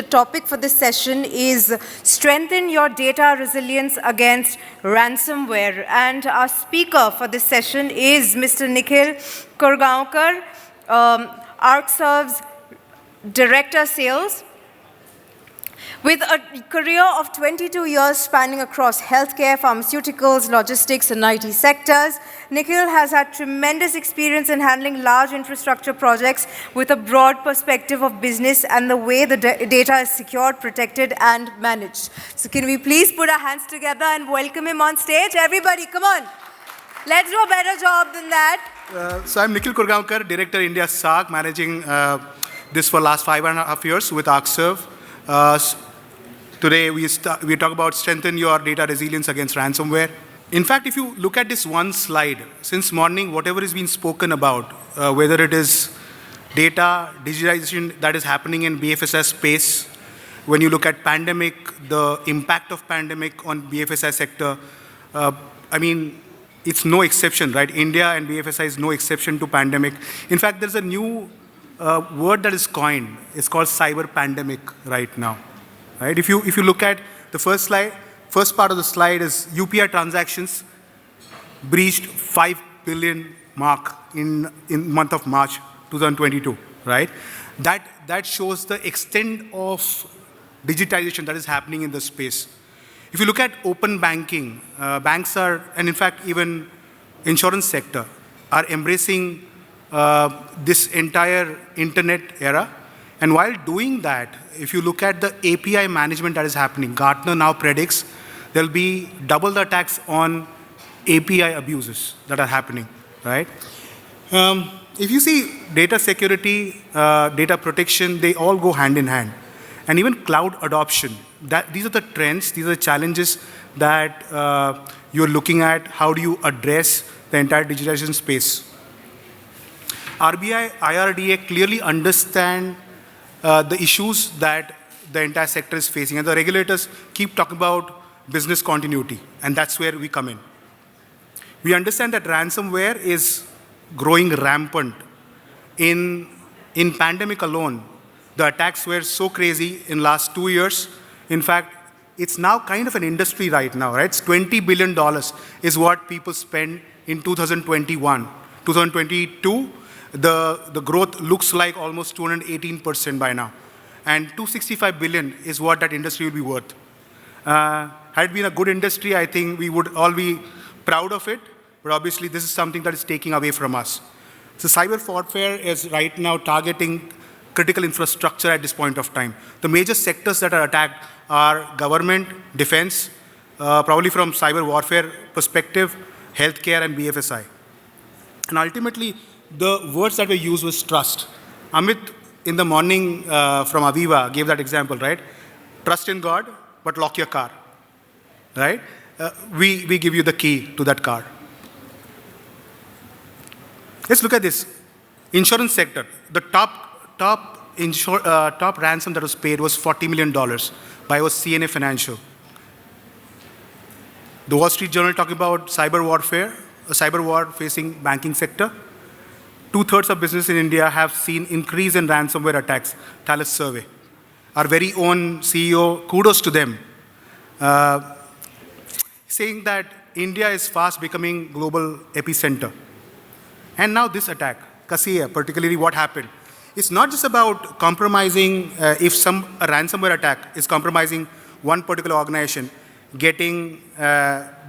topic for this session is Strengthen Your Data Resilience Against Ransomware. And our speaker for this session is Mr. Nikhil Kurgaonkar, ArcServe's Director Sales. With a career of 22 years spanning across healthcare, pharmaceuticals, logistics, and IT sectors, Nikhil has had tremendous experience in handling large infrastructure projects with a broad perspective of business and the way the data is secured, protected, and managed. So can we please put our hands together and welcome him on stage? Everybody, come on. Let's do a better job than that. So I'm Nikhil Kurgaonkar, Director India SAC, managing this for last 5.5 years with ArcServe. Today, we talk about strengthen your data resilience against ransomware. In fact, if you look at this one slide, since morning, whatever is being spoken about, whether it is data, digitization that is happening in BFSI space, when you look at pandemic, the impact of pandemic on BFSI sector, I mean, it's no exception, right? India and BFSI is no exception to pandemic. In fact, there's a new word that is coined. It's called cyber pandemic right now. Right? If you look at the first part of the slide is UPI transactions breached 5 billion mark in month of March 2022. Right? That shows the extent of digitization that is happening in the space. If you look at open banking, banks are, and in fact even insurance sector, are embracing this entire internet era. And while doing that, if you look at the API management that is happening, Gartner now predicts there'll be double the attacks on API abuses that are happening, right? If you see data security, data protection, they all go hand in hand. And even cloud adoption, these are the trends, these are the challenges that you're looking at. How do you address the entire digitization space? RBI, IRDA clearly understand the issues that the entire sector is facing. And the regulators keep talking about business continuity, and that's where we come in. We understand that ransomware is growing rampant. In pandemic alone, the attacks were so crazy in last 2 years. In fact, it's now kind of an industry right now, right? It's $20 billion is what people spend in 2021. 2022, the growth looks like almost 218% by now. And 265 billion is what that industry will be worth. Had it been a good industry, I think we would all be proud of it, but obviously this is something that is taking away from us. So cyber warfare is right now targeting critical infrastructure at this point of time. The major sectors that are attacked are government, defense, probably from cyber warfare perspective, healthcare and BFSI. And ultimately, the words that were used was trust. Amit, in the morning from Aviva, gave that example, right? Trust in God, but lock your car, right? We give you the key to that car. Let's look at this. Insurance sector. The top ransom that was paid was $40 million by CNA Financial. The Wall Street Journal talking about cyber warfare, a cyber war facing banking sector. 2/3 of business in India have seen increase in ransomware attacks, Thales survey. Our very own CEO, kudos to them, saying that India is fast becoming global epicenter. And now this attack, Kaseya, particularly what happened, it's not just about compromising, if a ransomware attack is compromising one particular organization, getting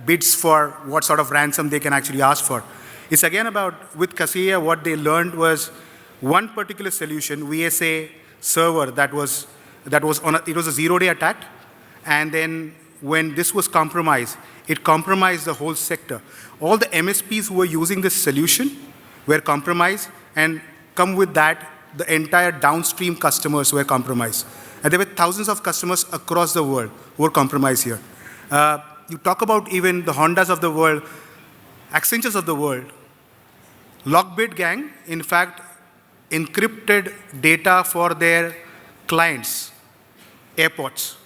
bids for what sort of ransom they can actually ask for. It's again about, with Kaseya, what they learned was one particular solution, VSA server, it was a zero-day attack, and then when this was compromised, it compromised the whole sector. All the MSPs who were using this solution were compromised, and come with that, the entire downstream customers were compromised. And there were thousands of customers across the world who were compromised here. You talk about even the Hondas of the world, Accentures of the world. Lockbit gang, in fact, encrypted data for their clients, airports.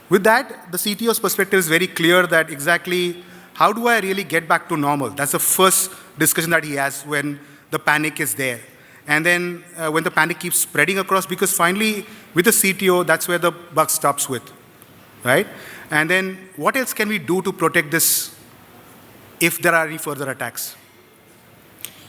With that, the CTO's perspective is very clear that exactly how do I really get back to normal? That's the first discussion that he has when the panic is there. And then when the panic keeps spreading across, because finally With the CTO, that's where the buck stops with, right? And then what else can we do to protect this if there are any further attacks?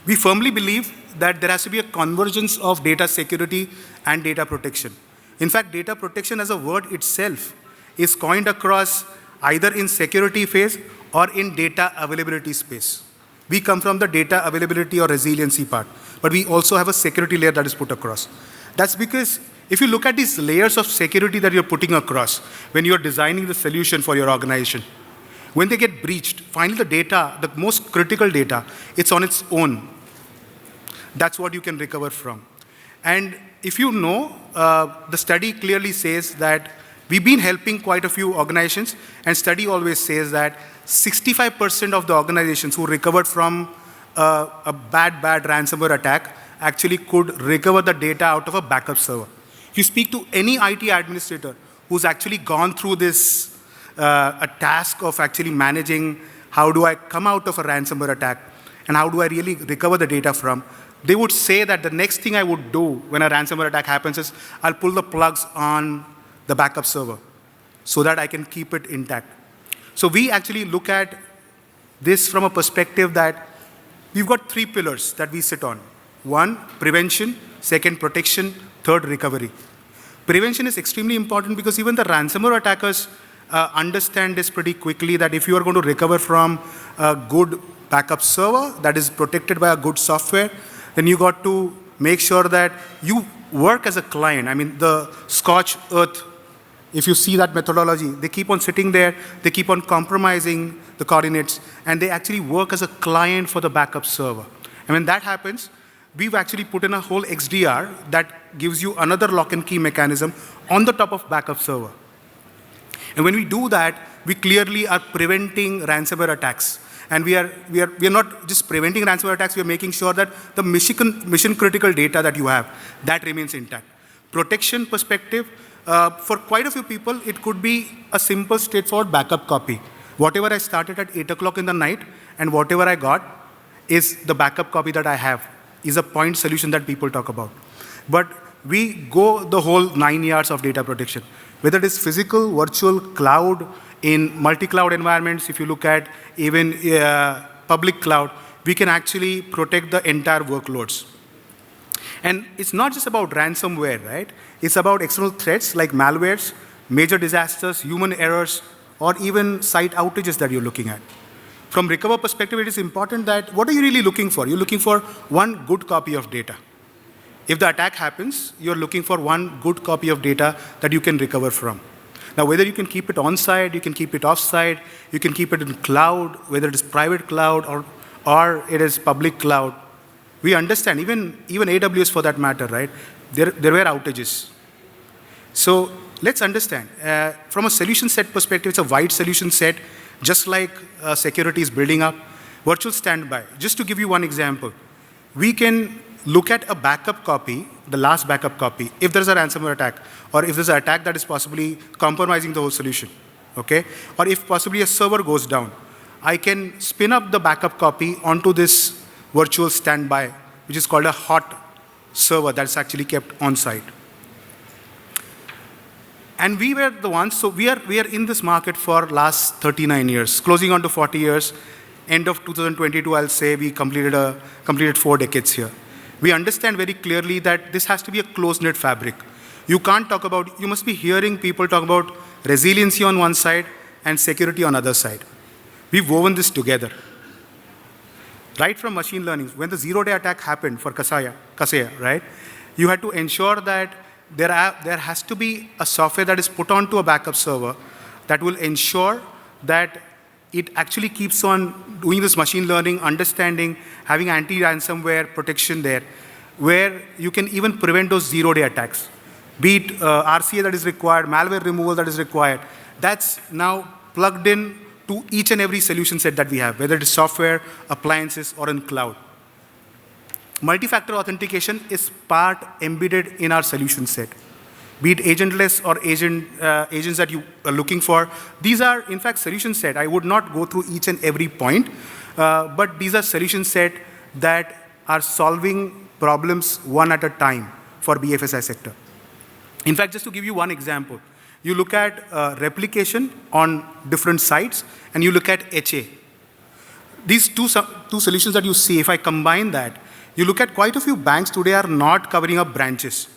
We firmly believe that there has to be a convergence of data security and data protection. In fact, data protection as a word itself is coined across either in security phase or in data availability space. We come from the data availability or resiliency part, but we also have a security layer that is put across. That's because if you look at these layers of security that you're putting across when you're designing the solution for your organization, when they get breached, finally the data, the most critical data, it's on its own. That's what you can recover from. And if you know, the study clearly says that we've been helping quite a few organizations, and study always says that 65% of the organizations who recovered from a bad ransomware attack actually could recover the data out of a backup server. If you speak to any IT administrator who's actually gone through this a task of actually managing how do I come out of a ransomware attack and how do I really recover the data from, they would say that the next thing I would do when a ransomware attack happens is I'll pull the plugs on the backup server so that I can keep it intact. So we actually look at this from a perspective that we've got 3 pillars that we sit on. 1, prevention. 2nd, protection. 3rd, recovery. Prevention is extremely important because even the ransomware attackers understand this pretty quickly, that if you are going to recover from a good backup server that is protected by a good software, then you got to make sure that you work as a client. I mean, the scorched earth, if you see that methodology, they keep on sitting there, they keep on compromising the coordinates, and they actually work as a client for the backup server. And when that happens, we've actually put in a whole XDR that gives you another lock and key mechanism on the top of backup server. And when we do that, we clearly are preventing ransomware attacks. And we are not just preventing ransomware attacks, we are making sure that the mission critical data that you have, that remains intact. Protection perspective, for quite a few people, it could be a simple, straightforward backup copy. Whatever I started at 8 o'clock in the night and whatever I got is the backup copy that I have, is a point solution that people talk about. But we go the whole 9 yards of data protection, whether it is physical, virtual, cloud, in multi-cloud environments. If you look at even public cloud, we can actually protect the entire workloads. And it's not just about ransomware, right? It's about external threats like malwares, major disasters, human errors, or even site outages that you're looking at. From recover perspective, it is important that what are you really looking for? You're looking for one good copy of data. If the attack happens, you're looking for one good copy of data that you can recover from. Now, whether you can keep it on-site, you can keep it off-site, you can keep it in cloud, whether it is private cloud or it is public cloud, we understand, even AWS for that matter, right? There were outages. So let's understand, from a solution set perspective, it's a wide solution set, just like security is building up. Virtual standby, just to give you one example, we can look at a backup copy, the last backup copy, if there's a ransomware attack, or if there's an attack that is possibly compromising the whole solution, okay? Or if possibly a server goes down, I can spin up the backup copy onto this virtual standby, which is called a hot server that's actually kept on site. And we were the ones, so we are in this market for last 39 years, closing on to 40 years. End of 2022, I'll say we completed 4 decades here. We understand very clearly that this has to be a close-knit fabric. You can't talk about, you must be hearing people talk about resiliency on one side and security on the other side. We've woven this together. Right from machine learning, when the zero-day attack happened for Kaseya, right? You had to ensure that there has to be a software that is put onto a backup server that will ensure that it actually keeps on doing this machine learning, understanding, having anti-ransomware protection there, where you can even prevent those zero-day attacks. Be it RCA that is required, malware removal that is required, that's now plugged in to each and every solution set that we have, whether it is software, appliances, or in cloud. Multi-factor authentication is part embedded in our solution set. Be it agentless or agents that you are looking for. These are, in fact, solution set. I would not go through each and every point, but these are solution set that are solving problems one at a time for BFSI sector. In fact, just to give you one example, you look at replication on different sites, and you look at HA. These two solutions that you see, if I combine that, you look at quite a few banks today are not covering up branches.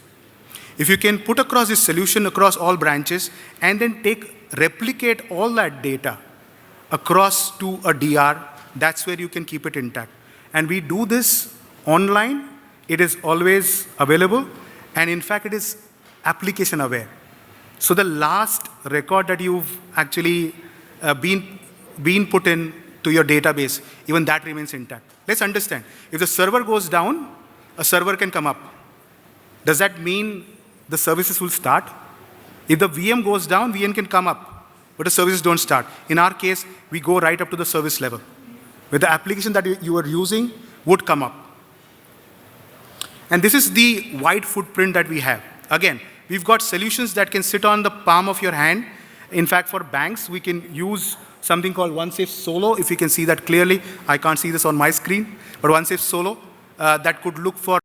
If you can put across this solution across all branches and then replicate all that data across to a DR, that's where you can keep it intact. And we do this online. It is always available. And in fact, it is application aware. So the last record that you've actually been put in to your database, even that remains intact. Let's understand. If the server goes down, a server can come up. Does that mean the services will start? If the VM goes down, VM can come up, but the services don't start. In our case, we go right up to the service level, where the application that you are using would come up. And this is the wide footprint that we have. Again, we've got solutions that can sit on the palm of your hand. In fact, for banks, we can use something called OneSafe Solo. If you can see that clearly, I can't see this on my screen, but OneSafe Solo, that could look for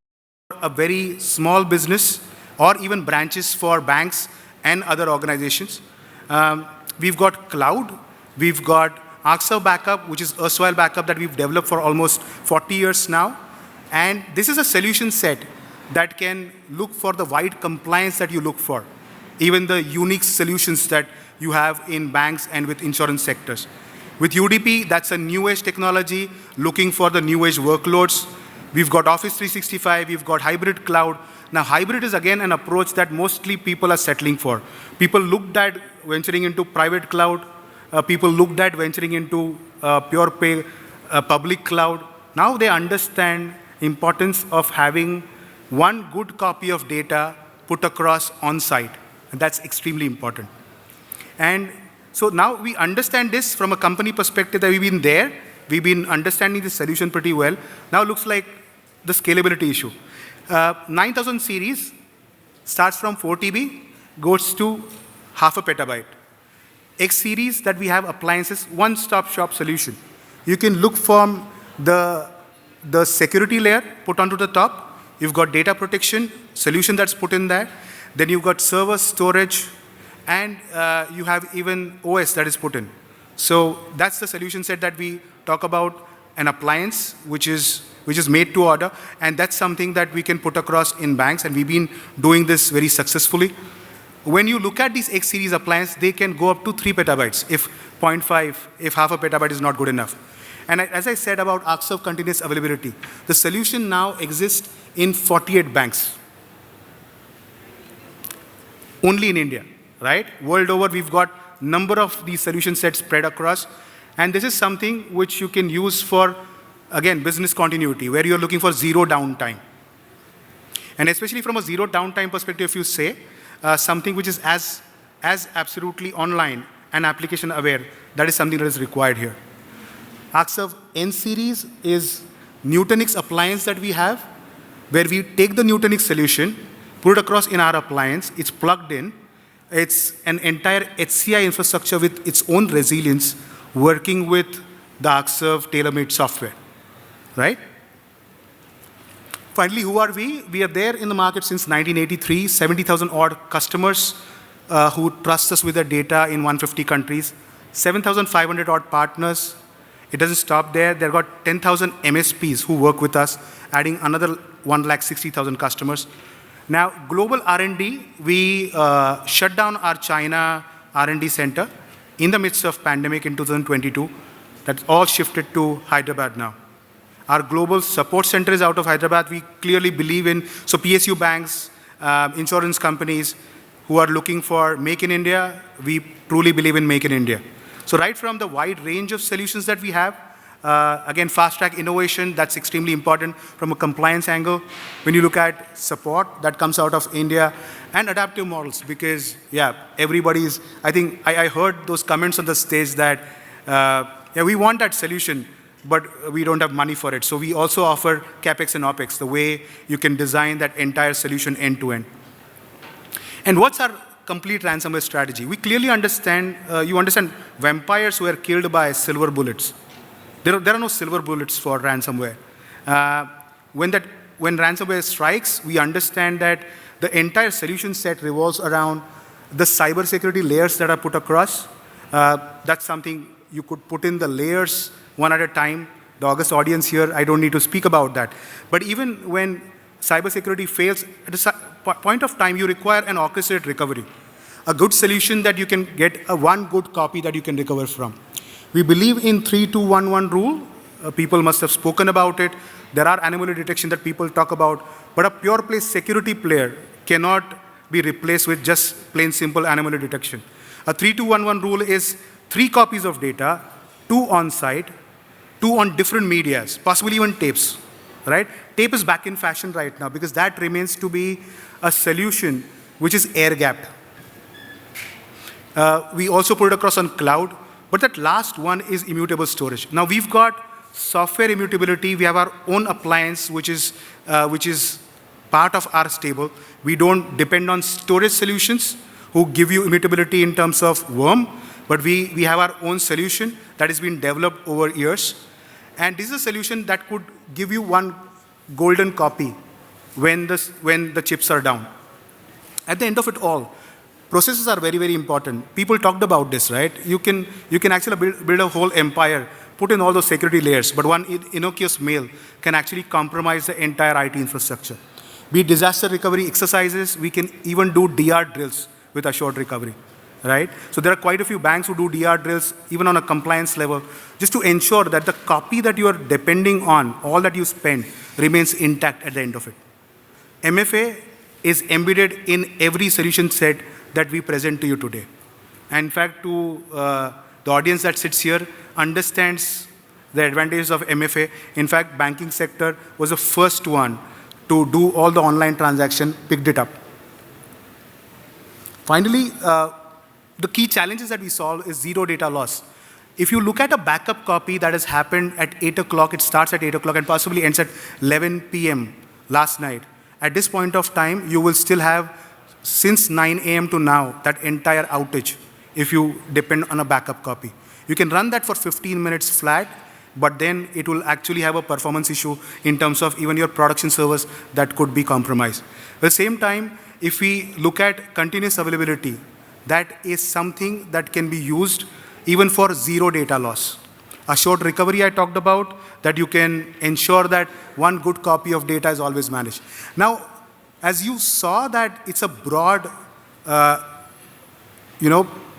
a very small business or even branches for banks and other organizations. We've got cloud. We've got ArcServe Backup, which is erstwhile backup that we've developed for almost 40 years now. And this is a solution set that can look for the wide compliance that you look for, even the unique solutions that you have in banks and with insurance sectors. With UDP, that's a new age technology looking for the new age workloads. We've got Office 365, we've got hybrid cloud. Now, hybrid is again an approach that mostly people are settling for. People looked at venturing into private cloud. People looked at venturing into pure pay public cloud. Now they understand importance of having one good copy of data put across on-site. And that's extremely important. And so now we understand this from a company perspective that we've been there. We've been understanding the solution pretty well. Now it looks like the scalability issue. 9000 series starts from 4 TB, goes to half a petabyte. X series that we have appliances, one-stop shop solution. You can look from the security layer put onto the top. You've got data protection solution that's put in there. Then you've got server storage, and you have even OS that is put in. So that's the solution set that we talk about, an appliance which is made to order, and that's something that we can put across in banks, and we've been doing this very successfully. When you look at these X series appliances, they can go up to 3 petabytes if 0.5, if half a petabyte is not good enough. And as I said about ArcServe continuous availability, the solution now exists in 48 banks. Only in India, right? World over, we've got number of these solution sets spread across. And this is something which you can use for, again, business continuity, where you're looking for zero downtime. And especially from a zero downtime perspective, if you say, something which is as absolutely online and application aware, that is something that is required here. ArcServe N series is Nutanix appliance that we have, where we take the Nutanix solution, put it across in our appliance, it's plugged in, it's an entire HCI infrastructure with its own resilience, working with the ArcServe tailor-made software, right? Finally, who are we? We are there in the market since 1983, 70,000 odd customers who trust us with their data in 150 countries, 7,500 odd partners. It doesn't stop there. They've got 10,000 MSPs who work with us, adding another 160,000 customers. Now, global R&D, we shut down our China R&D center in the midst of pandemic in 2022. That's all shifted to Hyderabad now. Our global support center is out of Hyderabad. We clearly believe in, so PSU banks, insurance companies who are looking for Make in India, we truly believe in Make in India. So right from the wide range of solutions that we have, again, fast-track innovation, that's extremely important from a compliance angle. When you look at support, that comes out of India, and adaptive models, because, yeah, everybody's, I think, I heard those comments on the stage that, yeah, we want that solution, but we don't have money for it. So we also offer CapEx and OpEx, the way you can design that entire solution end-to-end. And what's our complete ransomware strategy? We clearly understand, you understand vampires were killed by silver bullets. There are no silver bullets for ransomware. When ransomware strikes, we understand that the entire solution set revolves around the cybersecurity layers that are put across. That's something you could put in the layers one at a time. The August audience here, I don't need to speak about that. But even when cybersecurity fails, at a point of time, you require an orchestrated recovery. A good solution that you can get one good copy that you can recover from. We believe in 3-2-1-1 rule. People must have spoken about it. There are anomaly detection that people talk about, but a pure play security player cannot be replaced with just plain simple anomaly detection. A 3-2-1-1 rule is 3 copies of data, 2 on-site, 2 on different medias, possibly even tapes, right? Tape is back in fashion right now because that remains to be a solution which is air-gapped. We also put it across on cloud, but that last one is immutable storage. Now we've got software immutability. We have our own appliance, which is part of our stable. We don't depend on storage solutions who give you immutability in terms of worm, but we have our own solution that has been developed over years. And this is a solution that could give you one golden copy when the chips are down. At the end of it all, processes are very, very important. People talked about this, right? You can actually build a whole empire, put in all those security layers, but one innocuous mail can actually compromise the entire IT infrastructure. Be it disaster recovery exercises, we can even do DR drills with assured recovery, right? So there are quite a few banks who do DR drills, even on a compliance level, just to ensure that the copy that you are depending on, all that you spend, remains intact at the end of it. MFA is embedded in every solution set that we present to you today. And in fact, to the audience that sits here understands the advantages of MFA. In fact, banking sector was the first one to do all the online transaction, picked it up. Finally, the key challenges that we solve is zero data loss. If you look at a backup copy that has happened at 8 o'clock, it starts at 8 o'clock and possibly ends at 11 p.m. last night. At this point of time, you will still have, since 9 a.m. to now, that entire outage if you depend on a backup copy. You can run that for 15 minutes flat, but then it will actually have a performance issue in terms of even your production servers that could be compromised. At the same time, if we look at continuous availability, that is something that can be used even for zero data loss. Assured recovery I talked about, that you can ensure that one good copy of data is always managed. Now, as you saw that it's a broad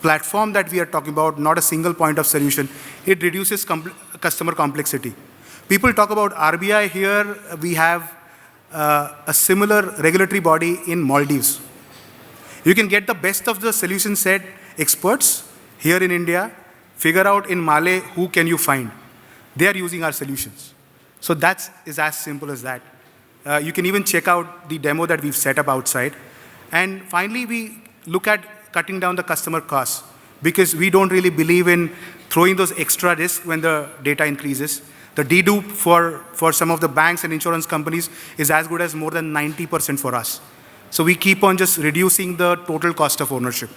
platform that we are talking about, not a single point of solution, it reduces customer complexity. People talk about RBI here, we have a similar regulatory body in Maldives. You can get the best of the solution set experts here in India, figure out in Male who can you find. They are using our solutions. So that is as simple as that. You can even check out the demo that we've set up outside. And finally, we look at cutting down the customer costs because we don't really believe in throwing those extra risks when the data increases. The dedupe for some of the banks and insurance companies is as good as more than 90% for us. So we keep on just reducing the total cost of ownership.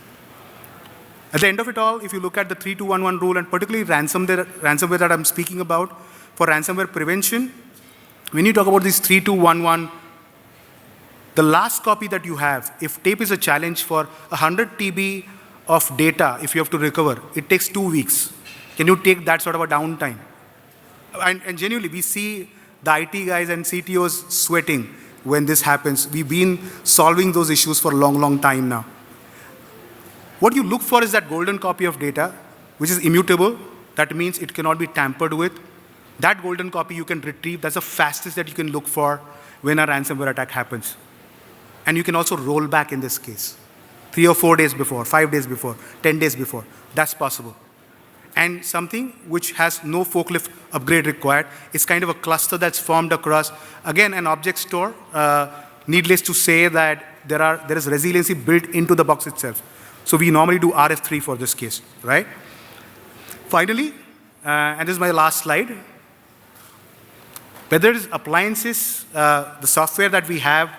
At the end of it all, if you look at the 3-2-1-1 rule, and particularly ransomware that I'm speaking about, for ransomware prevention, when you talk about this 3-2-1-1, the last copy that you have, if tape is a challenge for 100 TB of data, if you have to recover, it takes 2 weeks. Can you take that sort of a downtime? And genuinely, we see the IT guys and CTOs sweating when this happens. We've been solving those issues for a long, long time now. What you look for is that golden copy of data, which is immutable. That means it cannot be tampered with. That golden copy you can retrieve. That's the fastest that you can look for when a ransomware attack happens. And you can also roll back in this case. 3 or 4 days before, 5 days before, 10 days before. That's possible. And something which has no forklift upgrade required. It's kind of a cluster that's formed across, again, an object store. Needless to say that there is resiliency built into the box itself. So we normally do RF3 for this case, right? Finally, and this is my last slide, whether it is appliances, the software that we have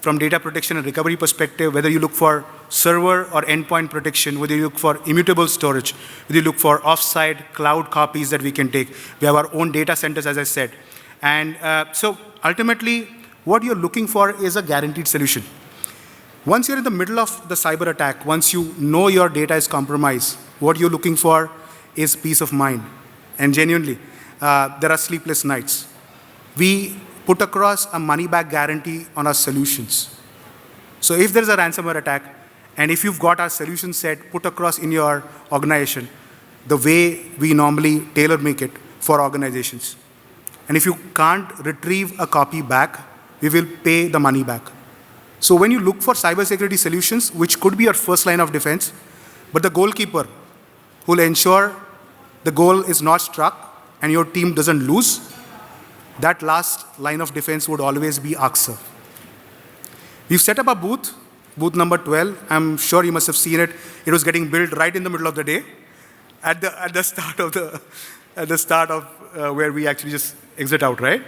from data protection and recovery perspective, whether you look for server or endpoint protection, whether you look for immutable storage, whether you look for off-site cloud copies that we can take. We have our own data centers, as I said. And so ultimately, what you're looking for is a guaranteed solution. Once you're in the middle of the cyber attack, once you know your data is compromised, what you're looking for is peace of mind. And genuinely, there are sleepless nights. We put across a money-back guarantee on our solutions. So if there's a ransomware attack, and if you've got our solution set put across in your organization, the way we normally tailor-make it for organizations. And if you can't retrieve a copy back, we will pay the money back. So when you look for cybersecurity solutions, which could be your first line of defense, but the goalkeeper who will ensure the goal is not struck and your team doesn't lose, that last line of defense would always be AXA. We've set up a booth number 12. I'm sure you must have seen it. It was getting built right in the middle of the day, at the start of where we actually just exit out, right?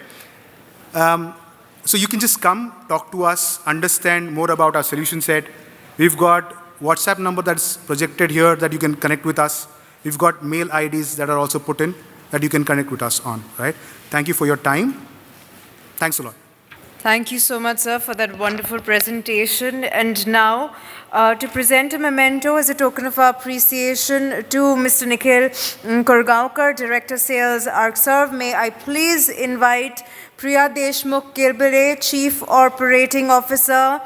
So you can just come, talk to us, understand more about our solution set. We've got WhatsApp number that's projected here that you can connect with us. We've got mail IDs that are also put in that you can connect with us on, right? Thank you for your time. Thanks a lot. Thank you so much, sir, for that wonderful presentation. And now, to present a memento as a token of our appreciation to Mr. Nikhil Kurgaonkar, Director Sales, ArcServe, may I please invite Priya Deshmukh Kirbere, Chief Operating Officer,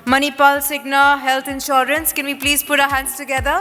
Manipal Cigna Health Insurance. Can we please put our hands together?